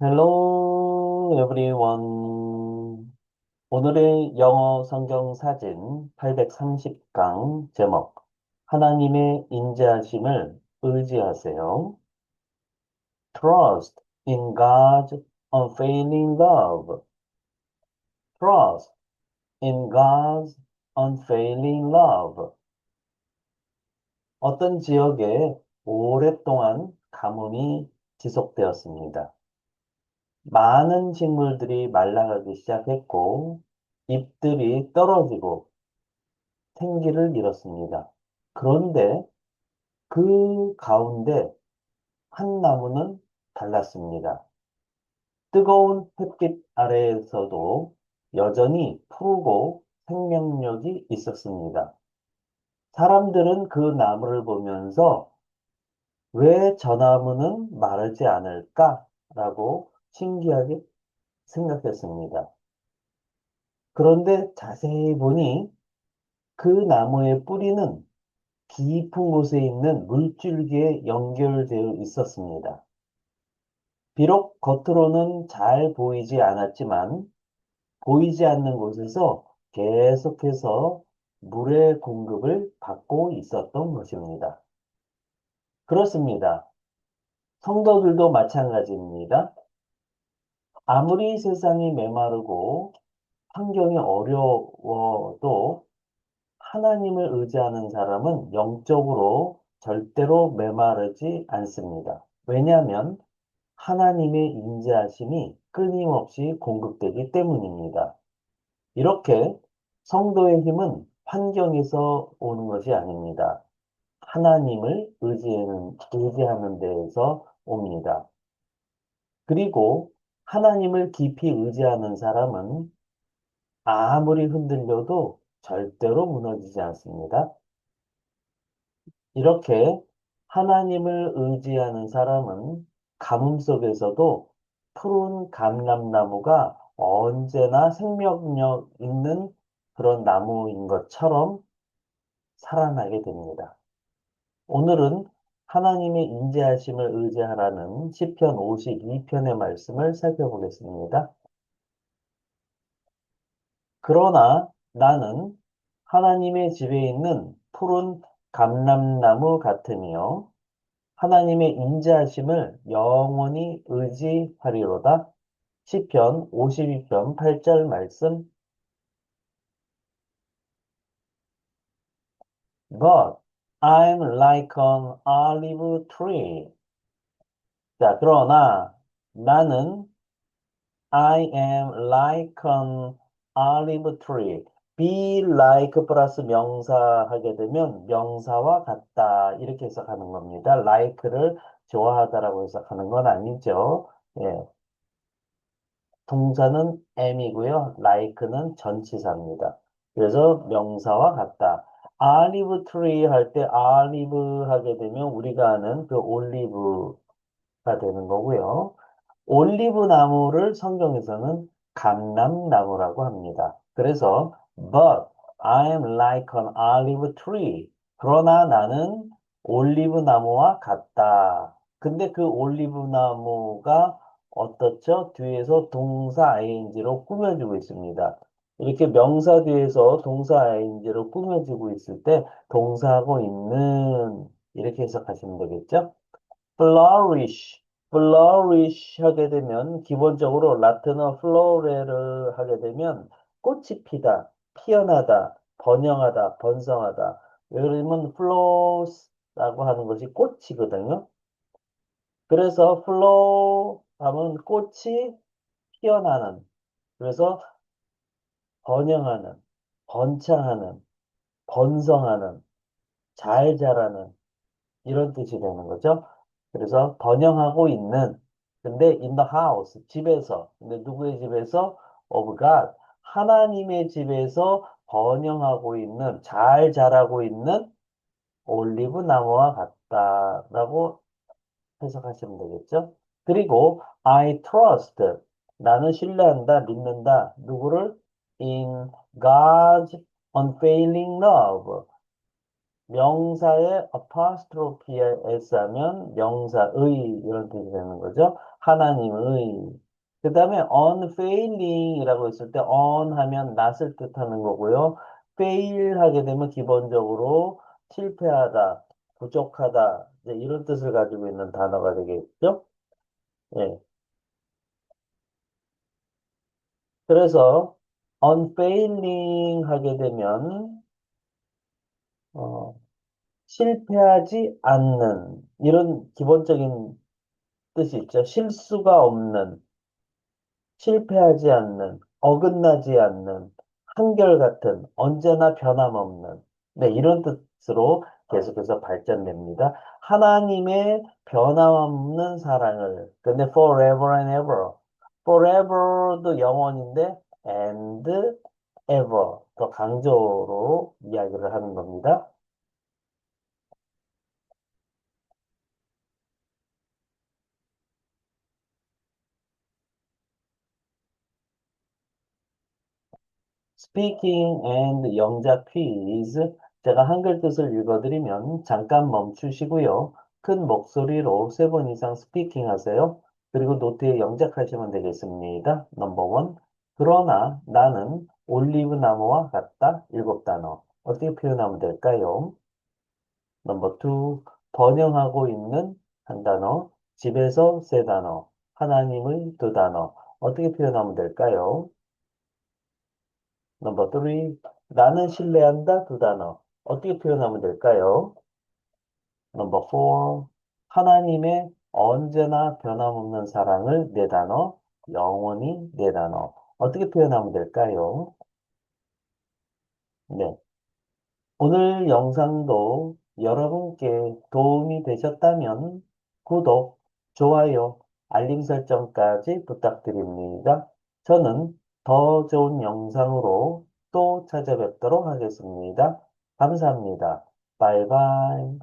Hello everyone. 오늘의 영어 성경 사진 830강 제목 하나님의 인자하심을 의지하세요. Trust in God's unfailing love. Trust in God's unfailing love. 어떤 지역에 오랫동안 가뭄이 지속되었습니다. 많은 식물들이 말라가기 시작했고 잎들이 떨어지고 생기를 잃었습니다. 그런데 그 가운데 한 나무는 달랐습니다. 뜨거운 햇빛 아래에서도 여전히 푸르고 생명력이 있었습니다. 사람들은 그 나무를 보면서 왜 저 나무는 마르지 않을까라고 신기하게 생각했습니다. 그런데 자세히 보니 그 나무의 뿌리는 깊은 곳에 있는 물줄기에 연결되어 있었습니다. 비록 겉으로는 잘 보이지 않았지만 보이지 않는 곳에서 계속해서 물의 공급을 받고 있었던 것입니다. 그렇습니다. 성도들도 마찬가지입니다. 아무리 세상이 메마르고 환경이 어려워도 하나님을 의지하는 사람은 영적으로 절대로 메마르지 않습니다. 왜냐하면 하나님의 인자하심이 끊임없이 공급되기 때문입니다. 이렇게 성도의 힘은 환경에서 오는 것이 아닙니다. 하나님을 의지하는 데에서 옵니다. 그리고 하나님을 깊이 의지하는 사람은 아무리 흔들려도 절대로 무너지지 않습니다. 이렇게 하나님을 의지하는 사람은 가뭄 속에서도 푸른 감람나무가 언제나 생명력 있는 그런 나무인 것처럼 살아나게 됩니다. 오늘은 하나님의 인자하심을 의지하라는 시편 52편의 말씀을 살펴보겠습니다. 그러나 나는 하나님의 집에 있는 푸른 감람나무 같으며 하나님의 인자하심을 영원히 의지하리로다. 시편 52편 8절 말씀. But I'm like an olive tree. 자, 그러나 나는 I am like an olive tree. be like 플러스 명사 하게 되면 명사와 같다. 이렇게 해석하는 겁니다. like를 좋아하다라고 해석하는 건 아니죠. 예. 동사는 am이고요. like는 전치사입니다. 그래서 명사와 같다. olive tree 할 때 olive 하게 되면 우리가 아는 그 올리브가 되는 거고요. 올리브 나무를 성경에서는 감람나무라고 합니다. 그래서 but I am like an olive tree. 그러나 나는 올리브 나무와 같다. 근데 그 올리브 나무가 어떻죠? 뒤에서 동사 ing로 꾸며지고 있습니다. 이렇게 명사 뒤에서 동사 ing로 꾸며지고 있을 때 동사하고 있는 이렇게 해석하시면 되겠죠? flourish, flourish 하게 되면 기본적으로 라틴어 flore를 하게 되면 꽃이 피다, 피어나다, 번영하다, 번성하다. 그러면 flows라고 하는 것이 꽃이거든요. 그래서 flow 하면 꽃이 피어나는, 그래서 번영하는, 번창하는, 번성하는, 잘 자라는 이런 뜻이 되는 거죠. 그래서 번영하고 있는, 근데 in the house, 집에서, 근데 누구의 집에서? of God, 하나님의 집에서 번영하고 있는, 잘 자라고 있는 올리브 나무와 같다라고 해석하시면 되겠죠. 그리고 I trust, 나는 신뢰한다, 믿는다. 누구를? In God's unfailing love, 명사에 apostrophe에 s 하면 명사의 이런 뜻이 되는 거죠. 하나님의. 그 다음에 unfailing이라고 했을 때 on 하면 not을 뜻하는 거고요. fail 하게 되면 기본적으로 실패하다, 부족하다 이제 이런 뜻을 가지고 있는 단어가 되겠죠. 예. 그래서 unfailing 하게 되면 어, 실패하지 않는 이런 기본적인 뜻이 있죠. 실수가 없는, 실패하지 않는, 어긋나지 않는, 한결같은, 언제나 변함없는. 네, 이런 뜻으로 계속해서 발전됩니다. 하나님의 변함없는 사랑을. 근데 forever and ever. forever도 영원인데 and ever 더 강조로 이야기를 하는 겁니다. Speaking and 영작 퀴즈. 제가 한글 뜻을 읽어드리면 잠깐 멈추시고요. 큰 목소리로 3번 이상 스피킹 하세요. 그리고 노트에 영작하시면 되겠습니다. 넘버 원. 그러나 나는 올리브 나무와 같다. 7단어. 어떻게 표현하면 될까요? 넘버 투. 번영하고 있는 한 단어. 집에서 3단어. 하나님의 2단어. 어떻게 표현하면 될까요? 넘버 3. 나는 신뢰한다 2단어. 어떻게 표현하면 될까요? 넘버 4. 하나님의 언제나 변함없는 사랑을 4단어. 영원히 4단어. 어떻게 표현하면 될까요? 네. 오늘 영상도 여러분께 도움이 되셨다면 구독, 좋아요, 알림 설정까지 부탁드립니다. 저는 더 좋은 영상으로 또 찾아뵙도록 하겠습니다. 감사합니다. 바이바이.